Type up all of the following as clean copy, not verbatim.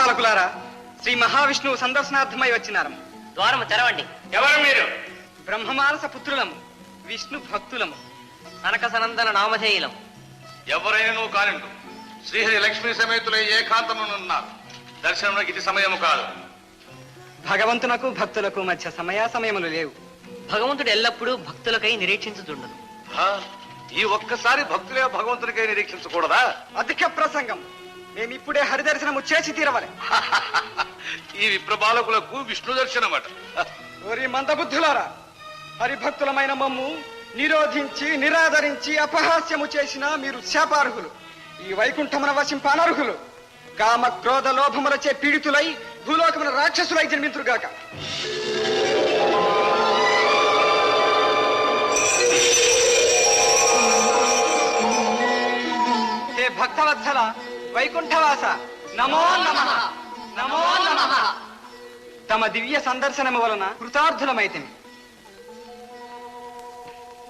ద్వారపాలకులారా, శ్రీ మహావిష్ణువు సందర్శనార్థమై వచ్చినారు. ద్వారము తెరవండి. ఎవరు మీరు? బ్రహ్మమానస పుత్రులము, విష్ణు భక్తులము, సనక సనందన నామధేయులం. ఎవరైనా కానిండు శ్రీహరి లక్ష్మీ సమేతులై ఏకాంతమునున్నారు. దర్శనమునకు ఇది సమయము కాదు. భగవంతునకు భక్తులకు మధ్య సమయములు లేవు. భగవంతుడు ఎల్లప్పుడూ భక్తులకై నిరీక్షించుతుండను. ఈ ఒక్కసారి భక్తులే భగవంతునికై నిరీక్షించకూడదా? అధిక ప్రసంగం. మేమిప్పుడే హరిదర్శనము చేసి తీరవలే. ఈ విప్రబాలకులకు విష్ణు దర్శనమట. ఓరి మందబుద్ధులారా, హరిభక్తులమైన మమ్ము నిరోధించి నిరాదరించి అపహాస్యము చేసిన మీరు శాపార్హులు, ఈ వైకుంఠమున వశింపానర్హులు. కామ క్రోధ లోభములచే పీడితులై భూలోకమున రాక్షసులై జన్మింతురుగాక. హే భక్తవత్సల వైకుంఠవాస, నమో నమః, నమో నమః. తమ దివ్య సందర్శనము వలన కృతార్థులమైతిమి.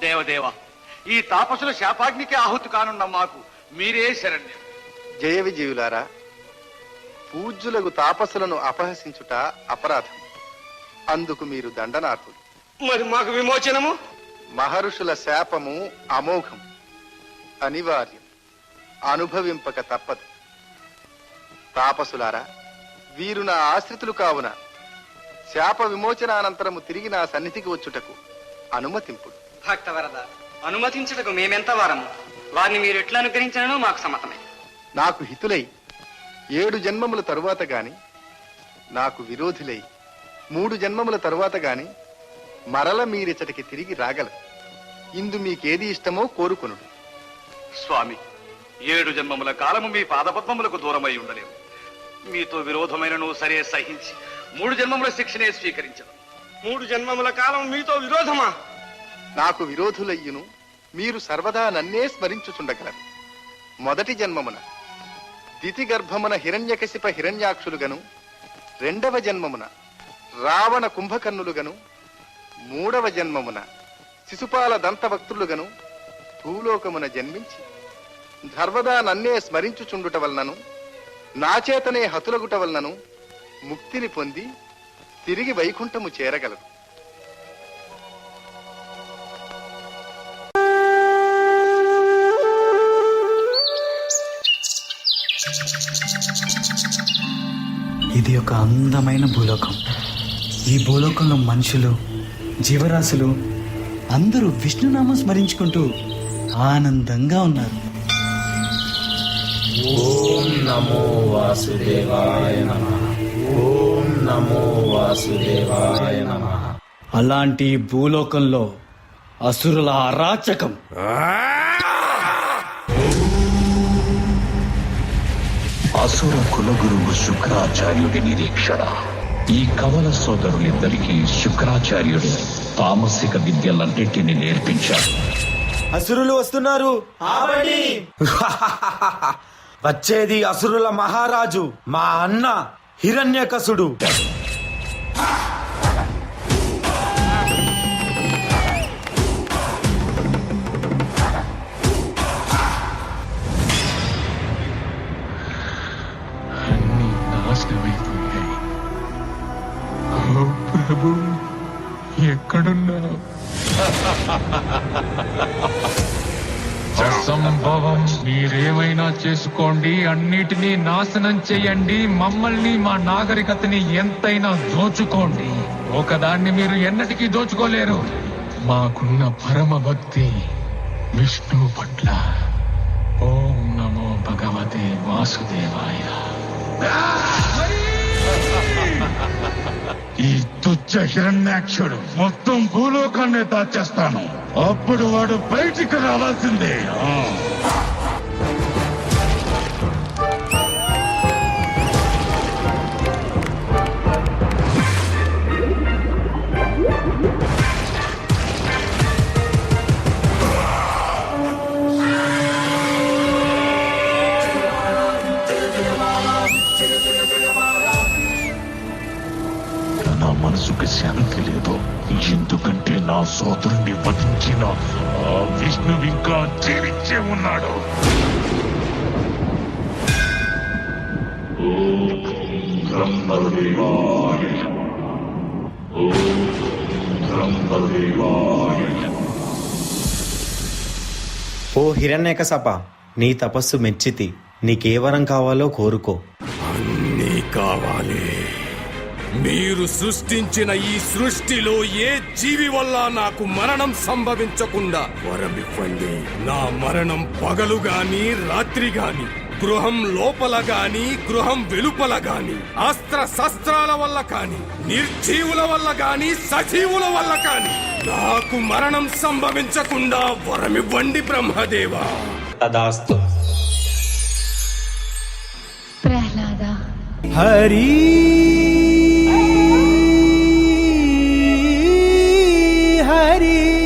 దేవదేవ, ఈ తాపసుల శాపాగ్నికి ఆహుతి కానున్న మాకు మీరే శరణ్యం. జయ విజయులారా, పూజ్యులకు తాపసులను అపహసించుట అపరాధం. అందుకు మీరు దండనార్హులు. మరి మాకు విమోచనము? మహర్షుల శాపము అమోఘం, అనివార్యం, అనుభవింపక తప్పదు. తాపసులారా, వీరు నా ఆశ్రితులు కావున శాప విమోచనానంతరము తిరిగి నా సన్నిధికి వచ్చుటకు అనుమతింపుడు. భక్తవరద, అనుమతించుటకు మేమెంత వారము. వారిని మీరు ఎట్లా అనుగ్రహించనో మాకు సమ్మతమే. నాకు హితులై 7 జన్మముల తరువాత గాని, నాకు విరోధులై 3 జన్మముల తరువాత గాని మరల మీరిచటికి తిరిగి రాగలరు. ఇందు మీకేది ఇష్టమో కోరుకొనుడు. స్వామి, 7 జన్మముల కాలము మీ పాదపద్మములకు దూరమై ఉండలేము. మీతో విరోధమైనను సరే సహించి 3 జన్మముల శిక్షనే స్వీకరించదు. 3 జన్మముల కాలం మీతో విరోధమా? నాకు విరోధులయ్యును మీరు సర్వదా నన్నే స్మరించుచుండగలరు. మొదటి జన్మమున దితి గర్భమున హిరణ్యకశిప హిరణ్యాక్షులుగను, 2వ జన్మమున రావణ కుంభకర్ణులుగను, 3వ జన్మమున శిశుపాల దంతవక్తులుగను భూలోకమున జన్మించి సర్వదా నన్నే స్మరించుచుండుట వలనను నాచేతనే హతులగుట వలనను ముక్తిని పొంది తిరిగి వైకుంఠము చేరగలరు. ఇది ఒక అందమైన భూలోకం. ఈ భూలోకంలో మనుషులు, జీవరాశులు అందరూ విష్ణునామం స్మరించుకుంటూ ఆనందంగా ఉన్నారు. ఓం నమో వాసుదేవాయ నమః. ఓం నమో వాసుదేవాయ నమః. అలాంటి భూలోకంలో అసురుల అరాచకం. అసుర కులగురువు శుక్రాచార్యుడి నిరీక్షణ. ఈ కవల సోదరులిద్దరికీ శుక్రాచార్యుడు తామసిక విద్యలన్నింటినీ నేర్పించాడు. అసురులు వస్తున్నారు. వచ్చేది అసురుల మహారాజు, మా అన్న హిరణ్యకశుడు. ప్రభు, ఎక్కడున్నావు? అసంభవం. మీరేమైనా చేసుకోండి, అన్నిటినీ నాశనం చేయండి, మమ్మల్ని మా నాగరికతని ఎంతైనా దోచుకోండి. ఒకదాన్ని మీరు ఎన్నటికీ దోచుకోలేరు. మాకున్న పరమ భక్తి విష్ణువు పట్ల. ఓం నమో భగవతే వాసుదేవాయ. ఈ తుచ్చ హిరణ్యాక్షుడు మొత్తం భూలోకాన్ని దాచేస్తాను. అప్పుడు వాడు బయటికి రావాల్సిందే. మనసుకు శాంతి లేదు. ఎందుకంటే నా సోదరుణ్ణి వధించిన ఆ విష్ణువు ఇంకా జీవించే ఉన్నాడు. బ్రహ్మదేవాయ ఓం బ్రహ్మదేవాయ. ఓ హిరణ్యకశప, నీ తపస్సు మెచ్చితి. నీకే వరం కావాలో కోరుకో. అన్నీ కావాలి. మీరు సృష్టించిన ఈ సృష్టిలో ఏ జీవి వల్ల నాకు మరణం సంభవించకుండా వరమివ్వండి. నా మరణం పగలు గాని రాత్రి గాని, గృహం లోపల గాని గృహం వెలుపల గాని, అస్త్ర శస్త్రాల వల్ల కాని, నిర్జీవుల వల్ల గాని సజీవుల వల్ల కాని నాకు మరణం సంభవించకుండా వరమివ్వండి బ్రహ్మదేవా. తదాస్తు. ప్రహ్లాద. హరి హరి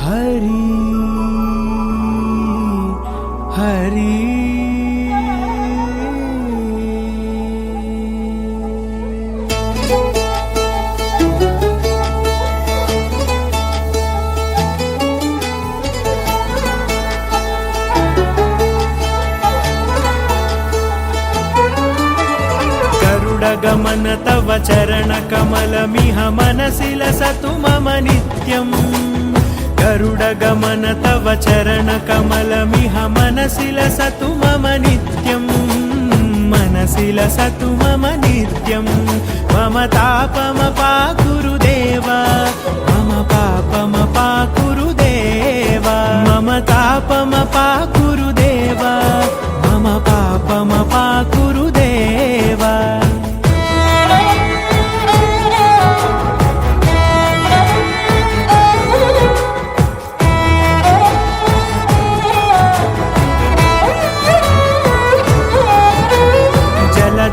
హరి హరి गमन तव चरण कमलमिह मनसि लसतु मम नित्यम्. गरुड गमन तव चरण कमलमिह मनसि लसतु मम नित्यम्. मनसि लसतु मम नित्यम्. मम तापमपाकुरु देव, मम पापमपाकुरु देव. मम तापमपाकुरु देव, मम पापमपाकुरु देव.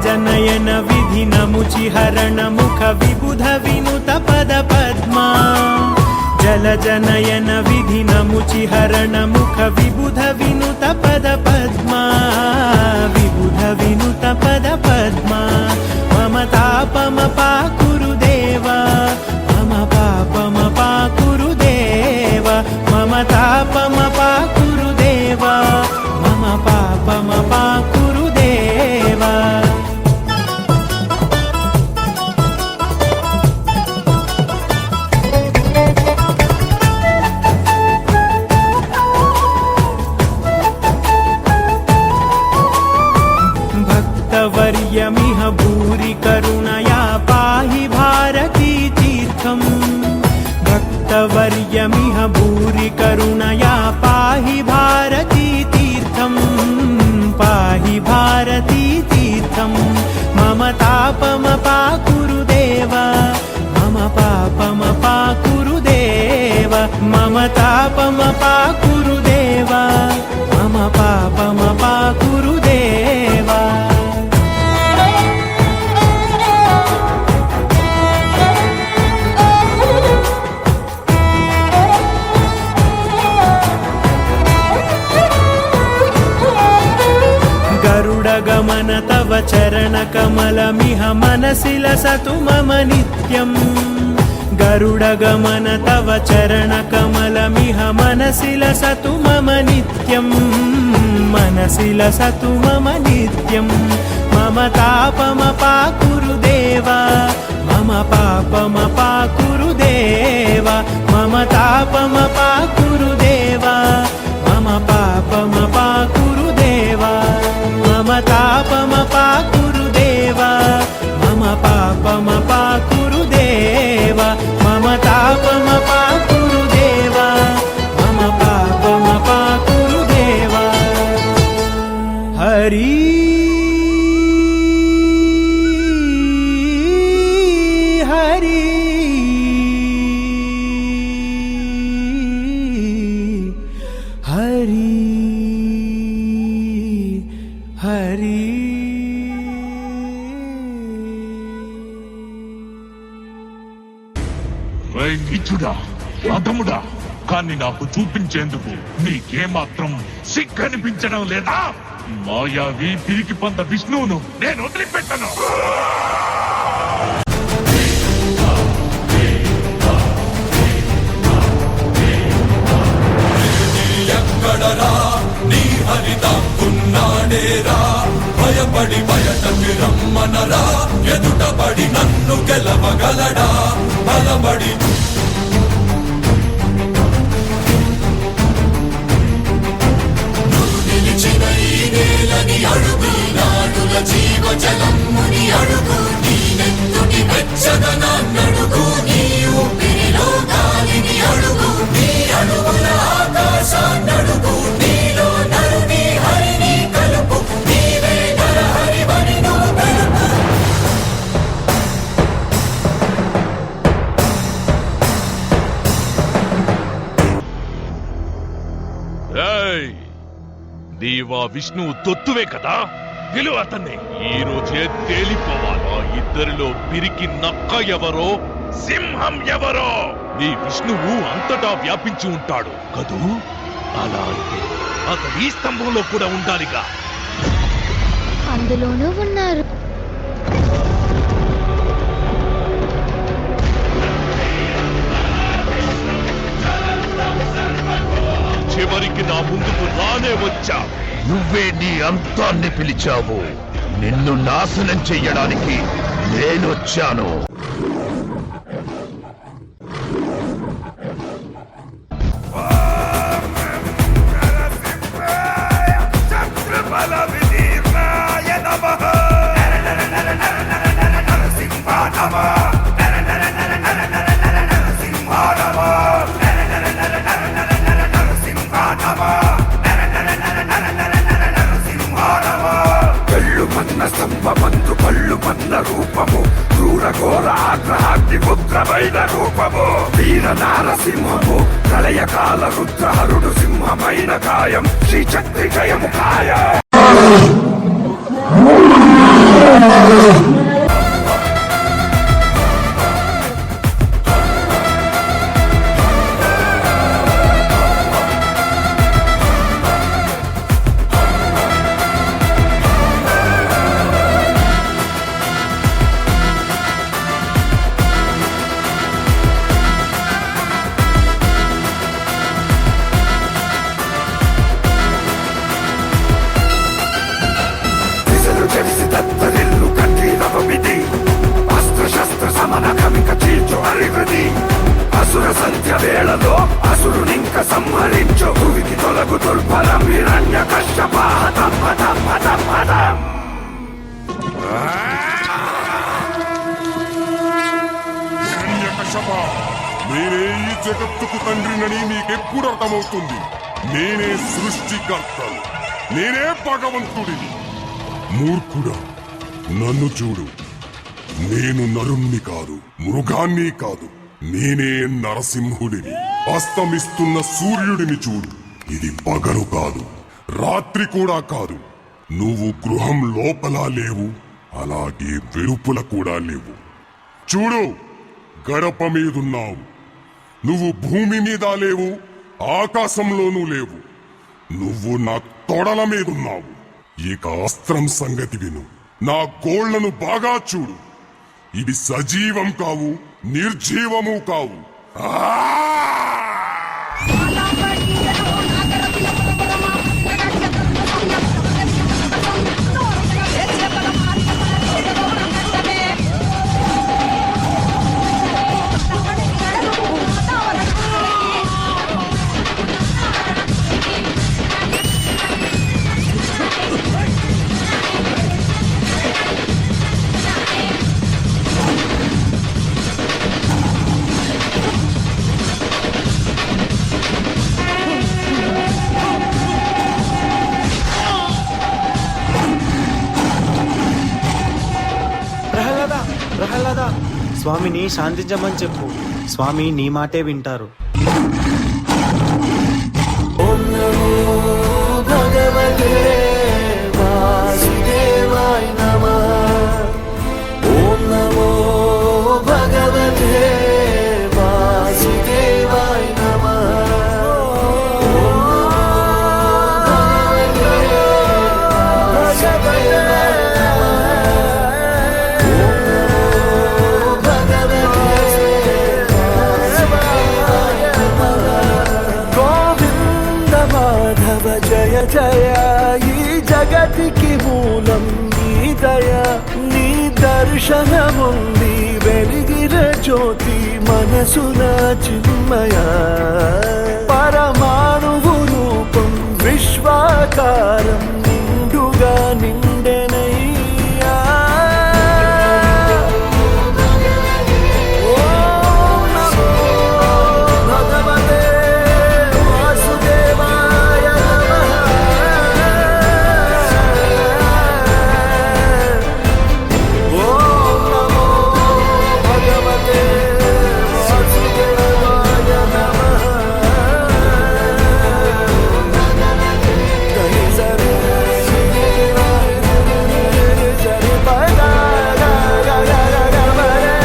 जनयन विधि नमुचि हरण मुख विबुध विनुत पद पद्मा. जल जनयन विधि नमुचि हरण मुख विबुध विनुत पद पद्मा. विबुध विनुत पद पद्मा. मम तापमपाकुरु देव, मम पापमपाकुरु देव. मम तापमपाकुरु देव, मम पापमपाकुरु देव. भक्तवर्यमिह भूरि करुणया पाहि भारती तीर्थम्. भक्तवर्यमिह भूरि करुणया पाहि भारती तीर्थम्. पाहि भारती तीर्थम्. मम तापमपाकुरु देव, मम पापमपाकुरु देव. मम तापमपाकुरु देव, मम पापमपाकुरु देव. गमन तव चरण कमलमिह मनसि लसतु मम नित्यम्. गरुड गमन तव चरण कमलमिह मनसि लसतु मम नित्यम्. मनसि लसतु मम नित्यम्. मम तापमपाकुरु देव, मम पापमपाकुरु देव. मम तापमपाकुरु देव, मम पापमपाकुरु देव. मम तापमपाकुरु देव, मम पापमपाकुरु देव. मम तापमपाकुरु देव, मम पापमपाकुरु देव. हरि हरि हरि हरि. నీచుడా, అధముడా, కానీ నాకు చూపించేందుకు నీకేమాత్రం సిగ్గనిపించడం లేదా? మాయావి పిరికి పొంద విష్ణువును నేను వదిలిపెట్టను. ఎక్కడరా నీ హరిత బలడా బలబడి నిలిచిన ఈ నేలని అడుగు నాడుల జీవజలముని అడుగు నీ నెత్తుటి వెచ్చదనాన్నడుగు నీ ఊపిరిలో గాలిని అడుగు నీ అడుగుల ఆకాశాన్నడుగు నీలో నరుని హరిని కలుపు నీవే నరహరివని నువ్వు తెలుపు నీవా విష్ణువు తొత్తువే కదా పిలువ అతన్ని ఈ రోజే తేలిపోవాలా ఇద్దరిలో పిరికి నక్క ఎవరో సింహం ఎవరో నీ విష్ణువు అంతటా వ్యాపించి ఉంటాడు కదూ అలా అయితే అతను ఈ స్తంభంలో కూడా ఉండాలిగా అందులోనూ ఉన్నారు. చివరికి నా ముందుకు రానే వచ్చా నువ్వే నీ అంతాన్ని పిలిచావు. నిన్ను నాశనం చెయ్యడానికి నేనొచ్చాను. స్తంభమందు పళ్ళు పన్న రూపము క్రూర ఘోర ఆగ్రహాగ్ని పుత్రమైన రూపము వీర నారసింహము ప్రళయకాల రుద్రహరుడు సింహమైన కాయం శ్రీచక్రి జయము కాయం అసుర సంధ్య వేళలో అసురునింక సంహరించు భూమికి తొలగు దుర్బలం హిరణ్య కశ్యప హతం హతం హతం హతం హిరణ్యకశప, నేనే ఈ జగత్తుకు తండ్రినని నీకెప్పుడు అర్థమవుతుంది? నేనే సృష్టికర్తను, నేనే భగవంతుడిని. మూర్ఖుడా, నన్ను చూడు. నేను నరుణ్ణి కాదు, మృగాన్ని కాదు, నేనే నరసింహుడిని. అస్తమిస్తున్న సూర్యుడిని చూడు. ఇది పగలు కాదు, రాత్రి కూడా కాదు. నువ్వు గృహం లోపల లేవు, అలాగే వెలుపల కూడా లేవు. చూడు, గడప మీదున్నావు. నువ్వు భూమి మీద లేవు, ఆకాశంలోనూ లేవు. నువ్వు నా తొడల మీదున్నావు. ఇక అస్త్రం సంగతి విను. నా గోళ్లను బాగా చూడు. ఇవి సజీవం కావు, నిర్జీవము కావు. ప్రహ్లాద, స్వామిని శాంతించమని చెప్పు. స్వామి నీ మాటే వింటారు. ఓం నమో భగవతే వాసుదేవాయ నమః. ఓం నమో భగవతే వాసుదేవాయ నమః. జయ జయ, ఈ జగతికి మూలం నీ దయ. నీ దర్శనముంది వెలిగిరే జ్యోతి మనసున చిన్మయ పరమాణువు రూపం విశ్వాకారం నిండుగా నిండెనయ్యా ఓం నమో భగవతే వాసుదేవాయ నమః ఓం నమో భగవతే వాసుదేవాయ నమః గని సరే సరి పద గ గ గ గ మరే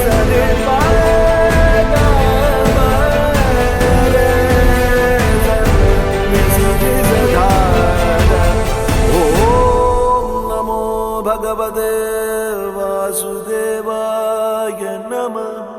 సరి పద మరే సరి సదా ఓం నమో భగవతే వాసుదేవాయ నమః